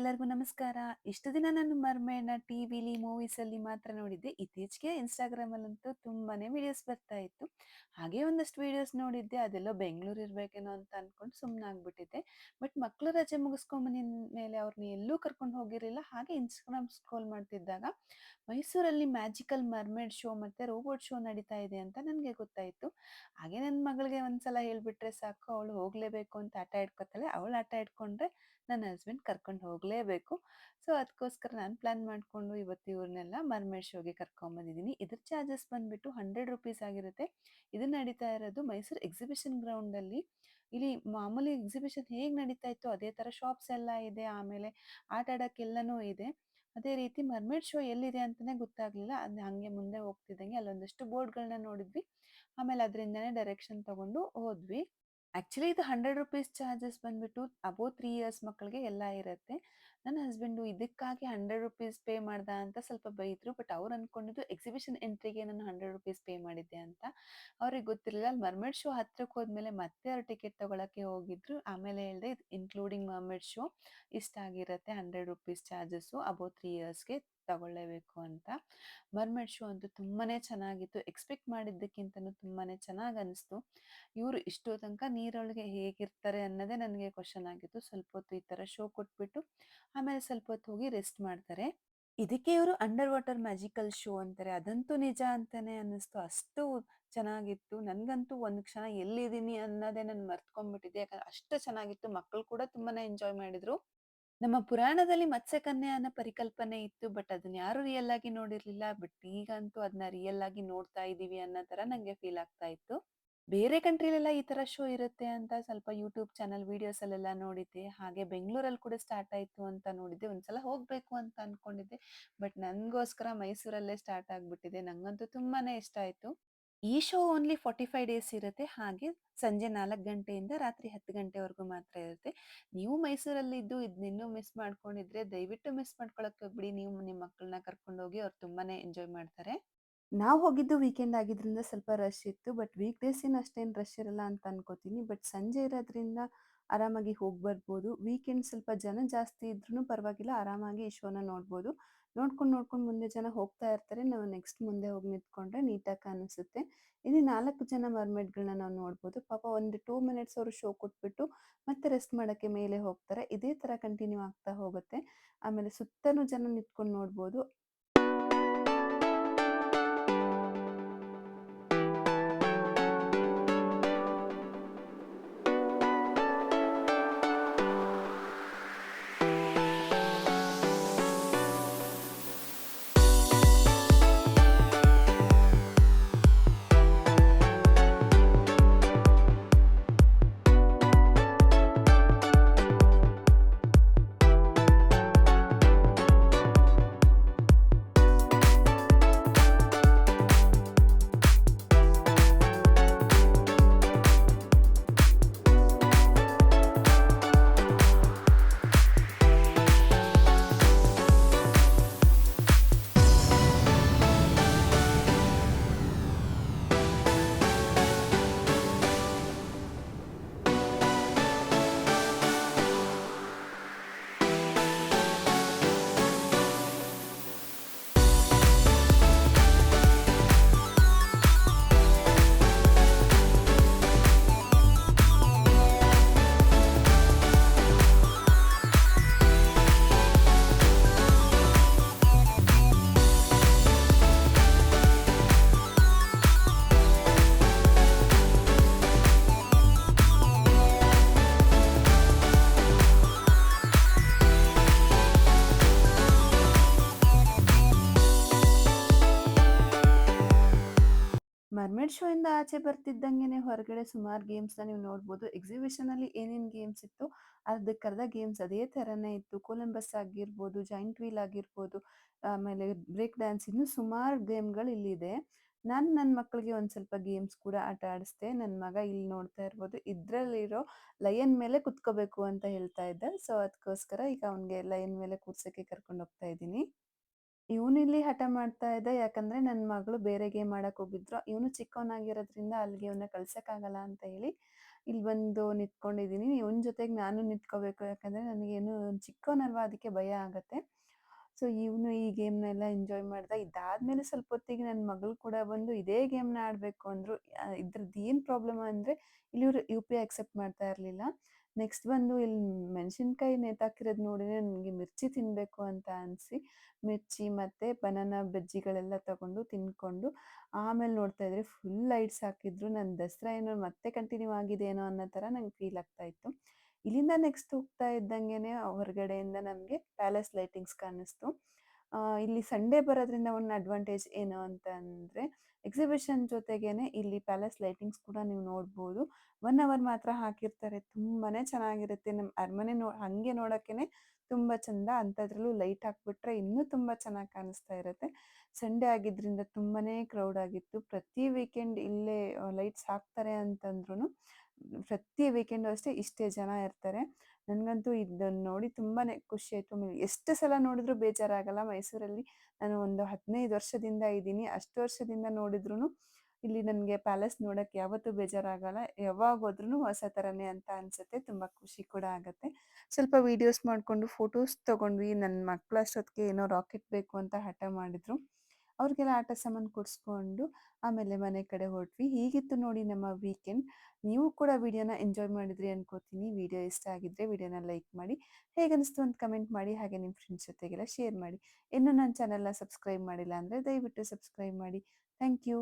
ಎಲ್ಲರಿಗೂ ನಮಸ್ಕಾರ. ಇಷ್ಟು ದಿನ ನಾನು ಮರ್ಮೇಡ್‌ನ ಟಿವಿಲಿ, ಮೂವೀಸಲ್ಲಿ ಮಾತ್ರ ನೋಡಿದ್ದೆ. ಇತ್ತೀಚೆಗೆ ಇನ್‌ಸ್ಟಾಗ್ರಾಮಲ್ಲಂತೂ ತುಂಬಾನೇ ವಿಡಿಯೋಸ್ ಬರ್ತಾ ಇತ್ತು. ಹಾಗೆ ಒಂದಷ್ಟು ವಿಡಿಯೋಸ್ ನೋಡಿದ್ದೆ. ಅದೆಲ್ಲೋ ಬೆಂಗಳೂರು ಇರಬೇಕೇನೋ ಅಂತ ಅನ್ಕೊಂಡು ಸುಮ್ಮನಾಗ್ಬಿಟ್ಟಿದ್ದೆ. ಬಟ್ ಮಕ್ಕಳು ರಜೆ ಮುಗಿಸ್ಕೊಂಬಂದಿದ ಮೇಲೆ ಅವ್ರನ್ನ ಎಲ್ಲೂ ಕರ್ಕೊಂಡು ಹೋಗಿರಲಿಲ್ಲ. ಹಾಗೆ ಇನ್‌ಸ್ಟಾಗ್ರಾಮ್ ಸ್ಕ್ರೋಲ್ ಮಾಡ್ತಿದ್ದಾಗ ಮೈಸೂರಲ್ಲಿ ಮ್ಯಾಜಿಕಲ್ ಮರ್ಮೇಡ್ ಶೋ ಮತ್ತೆ ರೋಬೋಟ್ ಶೋ ನಡೀತಾ ಇದೆ ಅಂತ ನನಗೆ ಗೊತ್ತಾಯಿತು. ಹಾಗೆ ನನ್ನ ಮಗಳಿಗೆ ಒಂದ್ಸಲ ಹೇಳ್ಬಿಟ್ರೆ ಸಾಕು, ಅವಳು ಹೋಗಲೇಬೇಕು ಅಂತ ಹಠ ಹಿಡ್ಕೊತಾಳೆ. ಅವಳು ಹಠ ಹಿಡ್ಕೊಂಡ್ರೆ ನನ್ನ ಹಸ್ಬೆಂಡ್ ಕರ್ಕೊಂಡು ಹೋಗಲೇಬೇಕು. ಸೊ ಅದಕ್ಕೋಸ್ಕರ ನಾನು ಪ್ಲಾನ್ ಮಾಡಿಕೊಂಡು ಇವತ್ತು ಇವ್ರನ್ನೆಲ್ಲ ಮರ್ಮೇಡ್ ಶೋಗೆ ಕರ್ಕೊಂಬಂದಿದ್ದೀನಿ. ಇದ್ರ ಚಾರ್ಜಸ್ ಬಂದುಬಿಟ್ಟು ₹100 ಆಗಿರುತ್ತೆ. ಇದು ನಡೀತಾ ಇರೋದು ಮೈಸೂರು ಎಕ್ಸಿಬಿಷನ್ ಗ್ರೌಂಡಲ್ಲಿ. ಇಲ್ಲಿ ಮಾಮೂಲಿ ಎಕ್ಸಿಬಿಷನ್ ಹೇಗೆ ನಡೀತಾ ಇತ್ತು ಅದೇ ಥರ ಶಾಪ್ಸ್ ಎಲ್ಲ ಇದೆ, ಆಮೇಲೆ ಆಟ ಆಡೋಕ್ಕೆಲ್ಲನೂ ಇದೆ. ಅದೇ ರೀತಿ ಮರ್ಮೇಡ್ ಶೋ ಎಲ್ಲಿದೆ ಅಂತಲೇ ಗೊತ್ತಾಗಲಿಲ್ಲ. ಅದು ಹಾಗೆ ಮುಂದೆ ಹೋಗ್ತಿದ್ದಂಗೆ ಅಲ್ಲೊಂದಷ್ಟು ಬೋರ್ಡ್ಗಳನ್ನ ನೋಡಿದ್ವಿ. ಆಮೇಲೆ ಅದರಿಂದನೇ ಡೈರೆಕ್ಷನ್ ತಗೊಂಡು ಹೋದ್ವಿ. ಆ್ಯಕ್ಚುಲಿ ಇದು ₹100 ಚಾರ್ಜಸ್ ಬಂದುಬಿಟ್ಟು ಅಬೋವ್ 3 ಇಯರ್ಸ್ ಮಕ್ಕಳಿಗೆ ಎಲ್ಲ ಇರುತ್ತೆ. ನನ್ನ ಹಸ್ಬೆಂಡು ಇದಕ್ಕಾಗಿ ₹100 ಪೇ ಮಾಡ್ದ ಅಂತ ಸ್ವಲ್ಪ ಬೈದರು. ಬಟ್ ಅವ್ರು ಅಂದ್ಕೊಂಡಿದ್ದು ಎಕ್ಸಿಬಿಷನ್ ಎಂಟ್ರಿಗೆ ನಾನು ₹100 ಪೇ ಮಾಡಿದ್ದೆ ಅಂತ. ಅವ್ರಿಗೆ ಗೊತ್ತಿರಲಿಲ್ಲ. ಅಲ್ಲಿ ಮರ್ಮೇಡ್ ಶೋ ಹತ್ರಕ್ಕೆ ಹೋದ್ಮೇಲೆ ಮತ್ತೆ ಅವ್ರು ಟಿಕೆಟ್ ತೊಗೊಳಕ್ಕೆ ಹೋಗಿದ್ರು. ಆಮೇಲೆ ಹೇಳಿದೆ ಇದು ಇನ್ಕ್ಲೂಡಿಂಗ್ ಮರ್ಮೇಡ್ ಶೋ ಇಷ್ಟಾಗಿರುತ್ತೆ ₹100 ಚಾರ್ಜಸ್ಸು ಅಬೋವ್ 3 ಇಯರ್ಸ್‌ಗೆ ತಗೊಳ್ಳೇಬೇಕು ಅಂತ. ಮರ್ಮೇಡ್ ಶೋ ಅಂತೂ ತುಂಬಾ ಚೆನ್ನಾಗಿತ್ತು. ಎಕ್ಸ್ಪೆಕ್ಟ್ ಮಾಡಿದ್ದಕ್ಕಿಂತನೂ ತುಂಬಾ ಚೆನ್ನಾಗಿ ಅನಿಸ್ತು. ಇವರು ಇಷ್ಟೋ ತನಕ ನೀರೊಳಗೆ ಹೇಗಿರ್ತಾರೆ ಅನ್ನೋದೇ ನನಗೆ ಕ್ವಶನ್ ಆಗಿತ್ತು. ಸ್ವಲ್ಪ ಹೊತ್ತು ಈ ಥರ ಶೋ ಕೊಟ್ಬಿಟ್ಟು ಆಮೇಲೆ ಸ್ವಲ್ಪ ಹೊತ್ತು ಹೋಗಿ ರೆಸ್ಟ್ ಮಾಡ್ತಾರೆ. ಇದಕ್ಕೆ ಇವರು ಅಂಡರ್ ವಾಟರ್ ಮ್ಯಾಜಿಕಲ್ ಶೋ ಅಂತಾರೆ. ಅದಂತೂ ನಿಜ ಅಂತಾನೆ ಅನ್ನಿಸ್ತು. ಅಷ್ಟು ಚೆನ್ನಾಗಿತ್ತು. ನನಗಂತೂ ಒಂದು ಕ್ಷಣ ಎಲ್ಲಿದ್ದೀನಿ ಅನ್ನೋದೇ ನಾನು ಮರ್ತ್ಕೊಂಡ್ಬಿಟ್ಟಿದ್ದೆ. ಯಾಕಂದ್ರೆ ಅಷ್ಟು ಚೆನ್ನಾಗಿತ್ತು. ಮಕ್ಕಳು ಕೂಡ ತುಂಬಾನೇ ಎಂಜಾಯ್ ಮಾಡಿದ್ರು. ನಮ್ಮ ಪುರಾಣದಲ್ಲಿ ಮತ್ಸ್ಯಕನ್ಯೆ ಅನ್ನೋ ಪರಿಕಲ್ಪನೆ ಇತ್ತು. ಬಟ್ ಅದನ್ನ ಯಾರು ರಿಯಲ್ ಆಗಿ ನೋಡಿರ್ಲಿಲ್ಲ. ಬಟ್ ಈಗಂತೂ ಅದನ್ನ ರಿಯಲ್ ಆಗಿ ನೋಡ್ತಾ ಇದೀವಿ ಅನ್ನೋ ತರ ನಂಗೆ ಫೀಲ್ ಆಗ್ತಾ ಇತ್ತು. ಬೇರೆ ಕಂಟ್ರಿಲೆಲ್ಲ ಈ ತರ ಶೋ ಇರುತ್ತೆ ಅಂತ ಸ್ವಲ್ಪ ಯೂಟ್ಯೂಬ್ ಚಾನಲ್ ವಿಡಿಯೋಸ್ ಅಲ್ಲೆಲ್ಲ ನೋಡಿದ್ದೆ. ಹಾಗೆ ಬೆಂಗಳೂರಲ್ಲಿ ಕೂಡ ಸ್ಟಾರ್ಟ್ ಆಯ್ತು ಅಂತ ನೋಡಿದ್ದೆ. ಒಂದ್ಸಲ ಹೋಗ್ಬೇಕು ಅಂತ ಅನ್ಕೊಂಡಿದ್ದೆ. ಬಟ್ ನನ್ಗೋಸ್ಕರ ಮೈಸೂರಲ್ಲೇ ಸ್ಟಾರ್ಟ್ ಆಗ್ಬಿಟ್ಟಿದೆ. ನಂಗಂತೂ ತುಂಬಾನೇ ಇಷ್ಟ ಆಯ್ತು. ಈ ಶೋ ಓನ್ಲಿ 45 ಡೇಸ್ ಇರುತ್ತೆ. ಹಾಗೆ ಸಂಜೆ 4 ಗಂಟೆಯಿಂದ ರಾತ್ರಿ 10 ಗಂಟೆವರೆಗೂ ಮಾತ್ರ ಇರುತ್ತೆ. ನೀವು ಮೈಸೂರಲ್ಲಿದ್ದು ಇದನ್ನಿನ್ನೂ ಮಿಸ್ ಮಾಡ್ಕೊಂಡಿದ್ರೆ ದಯವಿಟ್ಟು ಮಿಸ್ ಮಾಡ್ಕೊಳಕ್ಕೆ ಹೋಗ್ಬಿಡಿ. ನೀವು ನಿಮ್ಮ ಮಕ್ಕಳನ್ನ ಕರ್ಕೊಂಡೋಗಿ ಅವ್ರು ತುಂಬಾನೇ ಎಂಜಾಯ್ ಮಾಡ್ತಾರೆ. ನಾವು ಹೋಗಿದ್ದು ವೀಕೆಂಡ್ ಆಗಿದ್ರಿಂದ ಸ್ವಲ್ಪ ರಶ್ ಇತ್ತು. ಬಟ್ ವೀಕ್ ಡೇಸ್ ಏನು ಅಷ್ಟೇನು ರಶ್ ಇರಲ್ಲ ಅಂತ ಅನ್ಕೋತೀನಿ. ಬಟ್ ಸಂಜೆ ಇರೋದ್ರಿಂದ ಆರಾಮಾಗಿ ಹೋಗಿ ಬರ್ಬೋದು. ವೀಕೆಂಡ್ ಸ್ವಲ್ಪ ಜನ ಜಾಸ್ತಿ ಇದ್ರೂ ಪರವಾಗಿಲ್ಲ, ಆರಾಮಾಗಿ ಈ ಶೋನ ನೋಡ್ಬೋದು. ನೋಡ್ಕೊಂಡು ಮುಂದೆ ಜನ ಹೋಗ್ತಾ ಇರ್ತಾರೆ. ನಾವು ನೆಕ್ಸ್ಟ್ ಮುಂದೆ ಹೋಗಿ ನಿಂತ್ಕೊಂಡ್ರೆ ನೀಟಾಗಿ ಕಾಣಿಸುತ್ತೆ. ಇಲ್ಲಿ 4 ಜನ ಮರ್ಮೇಡ್‌ಗಳನ್ನ ನಾವು ನೋಡ್ಬೋದು. ಪಾಪ ಒಂದು 2 ಮಿನಿಟ್ಸ್ ಅವರು ಶೋ ಕೊಟ್ಬಿಟ್ಟು ಮತ್ತೆ ರೆಸ್ಟ್ ಮಾಡೋಕ್ಕೆ ಮೇಲೆ ಹೋಗ್ತಾರೆ. ಇದೇ ಥರ ಕಂಟಿನ್ಯೂ ಆಗ್ತಾ ಹೋಗುತ್ತೆ. ಆಮೇಲೆ ಸುತ್ತಲೂ ಜನ ನಿಂತ್ಕೊಂಡು ನೋಡ್ಬೋದು. ಮರ್ಮೇಡ್ ಶೋ ಇಂದ ಆಚೆ ಬರ್ತಿದ್ದಂಗೆನೆ ಹೊರಗಡೆ ಸುಮಾರು ಗೇಮ್ಸ್‌ನ ನೀವು ನೋಡ್ಬೋದು. ಎಕ್ಸಿಬಿಷನಲ್ಲಿ ಏನೇನು ಗೇಮ್ಸ್ ಇತ್ತು ಅದಕ್ಕರ್ಧ ಗೇಮ್ಸ್ ಅದೇ ಥರನೇ ಇತ್ತು. ಕೊಲಂಬಸ್ ಆಗಿರ್ಬೋದು, ಜಾಯಿಂಟ್ ವೀಲ್ ಆಗಿರ್ಬೋದು, ಆಮೇಲೆ ಬ್ರೇಕ್ ಡ್ಯಾನ್ಸ್, ಇನ್ನೂ ಸುಮಾರು ಗೇಮ್‌ಗಳು ಇಲ್ಲಿದೆ. ನಾನು ನನ್ನ ಮಕ್ಕಳಿಗೆ ಒಂದು ಸ್ವಲ್ಪ ಗೇಮ್ಸ್ ಕೂಡ ಆಟ ಆಡಿಸ್ದೆ. ನನ್ನ ಮಗ ಇಲ್ಲಿ ನೋಡ್ತಾ ಇರ್ಬೋದು. ಇದ್ರಲ್ಲಿರೋ ಲಯನ್ ಮೇಲೆ ಕುತ್ಕೋಬೇಕು ಅಂತ ಹೇಳ್ತಾ ಇದ್ದ. ಸೊ ಅದಕ್ಕೋಸ್ಕರ ಈಗ ಅವನಿಗೆ ಲಯನ್ ಮೇಲೆ ಕೂರ್ಸೋಕ್ಕೆ ಕರ್ಕೊಂಡು ಹೋಗ್ತಾ ಇದ್ದೀನಿ. ಇವನಿಲ್ಲಿ ಹಠ ಮಾಡ್ತಾ ಇದ್ದ. ಯಾಕಂದ್ರೆ ನನ್ನ ಮಗಳು ಬೇರೆ ಗೇಮ್ ಆಡಕ್ ಹೋಗಿದ್ರು. ಇವನು ಚಿಕ್ಕವನಾಗಿರೋದ್ರಿಂದ ಅಲ್ಲಿಗೆ ಇವನ್ನ ಕಳ್ಸಕ್ಕಾಗಲ್ಲ ಅಂತ ಹೇಳಿ ಇಲ್ಲಿ ಬಂದು ನಿಂತ್ಕೊಂಡಿದ್ದೀನಿ. ಇವನ ಜೊತೆಗೆ ನಾನು ನಿಂತ್ಕೋಬೇಕು. ಯಾಕಂದ್ರೆ ನನಗೇನು ಚಿಕ್ಕವನಲ್ವಾ ಅದಕ್ಕೆ ಭಯ ಆಗತ್ತೆ. ಸೊ ಇವನು ಈ ಗೇಮ್‌ನೆಲ್ಲ ಎಂಜಾಯ್ ಮಾಡ್ದ. ಇದಾದ್ಮೇಲೆ ಸ್ವಲ್ಪ ಹೊತ್ತಿಗೆ ನನ್ನ ಮಗಳು ಕೂಡ ಬಂದು ಇದೇ ಗೇಮ್‌ನ ಆಡ್ಬೇಕು ಅಂದ್ರು. ಇದ್ರದ್ದು ಏನ್ ಪ್ರಾಬ್ಲಮ್ ಅಂದ್ರೆ ಇಲ್ಲಿ ಇವ್ರು ಯು-ಪಿ-ಐ ಅಕ್ಸೆಪ್ಟ್ ಮಾಡ್ತಾ ಇರ್ಲಿಲ್ಲ. ನೆಕ್ಸ್ಟ್ ಬಂದು ಇಲ್ಲಿ ಮೆಣಸಿನಕಾಯಿ ನೇತಾಕಿರೋದು ನೋಡಿನೇ ನನಗೆ ಮಿರ್ಚಿ ತಿನ್ಬೇಕು ಅಂತ ಅನ್ಸಿ ಮಿರ್ಚಿ ಮತ್ತೆ ಬನಾನಾ ಬಜ್ಜಿಗಳೆಲ್ಲ ತಗೊಂಡು ತಿನ್ಕೊಂಡು ಆಮೇಲೆ ನೋಡ್ತಾ ಇದ್ರೆ ಫುಲ್ ಲೈಟ್ಸ್ ಹಾಕಿದ್ರು. ನನ್ನ ದಸರಾ ಏನೋ ಮತ್ತೆ ಕಂಟಿನ್ಯೂ ಆಗಿದೆಯೇನೋ ಅನ್ನೋ ಥರ ನಂಗೆ ಫೀಲ್ ಆಗ್ತಾ ಇತ್ತು. ಇಲ್ಲಿಂದ ನೆಕ್ಸ್ಟ್ ಹೋಗ್ತಾ ಇದ್ದಂಗೆನೆ ಹೊರಗಡೆಯಿಂದ ನಮಗೆ ಪ್ಯಾಲೇಸ್ ಲೈಟಿಂಗ್ಸ್ ಕಾಣಿಸ್ತು. ಇಲ್ಲಿ ಸಂಡೇ ಬರೋದ್ರಿಂದ ಒಂದು ಅಡ್ವಾಂಟೇಜ್ ಏನು ಅಂತ ಅಂದ್ರೆ ಎಕ್ಸಿಬಿಷನ್ ಜೊತೆಗೇನೆ ಇಲ್ಲಿ ಪ್ಯಾಲೇಸ್ ಲೈಟಿಂಗ್ಸ್ ಕೂಡ ನೀವು ನೋಡ್ಬೋದು. 1 ಅವರ್ ಮಾತ್ರ ಹಾಕಿರ್ತಾರೆ. ತುಂಬಾನೇ ಚೆನ್ನಾಗಿರುತ್ತೆ. ನಮ್ಮ ಅರಮನೆ ಹಂಗೆ ನೋಡೋಕ್ಕೇನೆ ತುಂಬ ಚಂದ. ಅಂಥದ್ರಲ್ಲೂ ಲೈಟ್ ಹಾಕ್ಬಿಟ್ರೆ ಇನ್ನೂ ತುಂಬ ಚೆನ್ನಾಗಿ ಕಾಣಿಸ್ತಾ ಇರುತ್ತೆ. ಸಂಡೇ ಆಗಿದ್ರಿಂದ ತುಂಬಾನೇ ಕ್ರೌಡ್ ಆಗಿತ್ತು. ಪ್ರತಿ ವೀಕೆಂಡ್ ಇಲ್ಲೇ ಲೈಟ್ಸ್ ಹಾಕ್ತಾರೆ ಅಂತಂದ್ರೂ ಪ್ರತಿ ವೀಕೆಂಡು ಅಷ್ಟೇ ಇಷ್ಟೇ ಜನ ಇರ್ತಾರೆ. ನನಗಂತೂ ಇದನ್ನ ನೋಡಿ ತುಂಬಾನೇ ಖುಷಿ ಆಯ್ತು. ಆಮೇಲೆ ಎಷ್ಟು ಸಲ ನೋಡಿದ್ರೂ ಬೇಜಾರಾಗಲ್ಲ. ಮೈಸೂರಲ್ಲಿ ನಾನು ಒಂದು 15 ವರ್ಷದಿಂದ ಇದ್ದೀನಿ. ಅಷ್ಟು ವರ್ಷದಿಂದ ನೋಡಿದ್ರೂ ಇಲ್ಲಿ ನನಗೆ ಪ್ಯಾಲೇಸ್ ನೋಡಕ್ಕೆ ಯಾವತ್ತೂ ಬೇಜಾರಾಗಲ್ಲ. ಯಾವಾಗ ಹೋದ್ರೂ ಹೊಸ ಥರನೇ ಅಂತ ಅನ್ಸುತ್ತೆ. ತುಂಬ ಖುಷಿ ಕೂಡ ಆಗತ್ತೆ. ಸ್ವಲ್ಪ ವೀಡಿಯೋಸ್ ಮಾಡಿಕೊಂಡು ಫೋಟೋಸ್ ತಗೊಂಡ್ವಿ. ನನ್ನ ಮಕ್ಳು ಅಷ್ಟೊತ್ತಿಗೆ ಏನೋ ರಾಕೆಟ್ ಬೇಕು ಅಂತ ಹಠ ಮಾಡಿದ್ರು. ಅವ್ರಿಗೆಲ್ಲ ಆಟ ಸಾಮಾನು ಕೊಡಿಸ್ಕೊಂಡು ಆಮೇಲೆ ಮನೆ ಕಡೆ ಹೊರಟ್ವಿ. ಹೀಗಿತ್ತು ನೋಡಿ ನಮ್ಮ ವೀಕೆಂಡ್. ನೀವು ಕೂಡ ವಿಡಿಯೋನ ಎಂಜಾಯ್ ಮಾಡಿದ್ರಿ ಅನ್ಕೋತೀನಿ. ವಿಡಿಯೋ ಇಷ್ಟ ಆಗಿದ್ರೆ ವಿಡಿಯೋನ ಲೈಕ್ ಮಾಡಿ. ಹೇಗನ್ನಿಸ್ತು ಅಂತ ಕಮೆಂಟ್ ಮಾಡಿ. ಹಾಗೆ ನಿಮ್ಮ ಫ್ರೆಂಡ್ಸ್ ಜೊತೆಗೆಲ್ಲ ಶೇರ್ ಮಾಡಿ. ಇನ್ನೂ ನನ್ನ ಚಾನೆಲ್‌ನ ಸಬ್ಸ್ಕ್ರೈಬ್ ಮಾಡಿಲ್ಲ ಅಂದರೆ ದಯವಿಟ್ಟು ಸಬ್ಸ್ಕ್ರೈಬ್ ಮಾಡಿ. Thank you.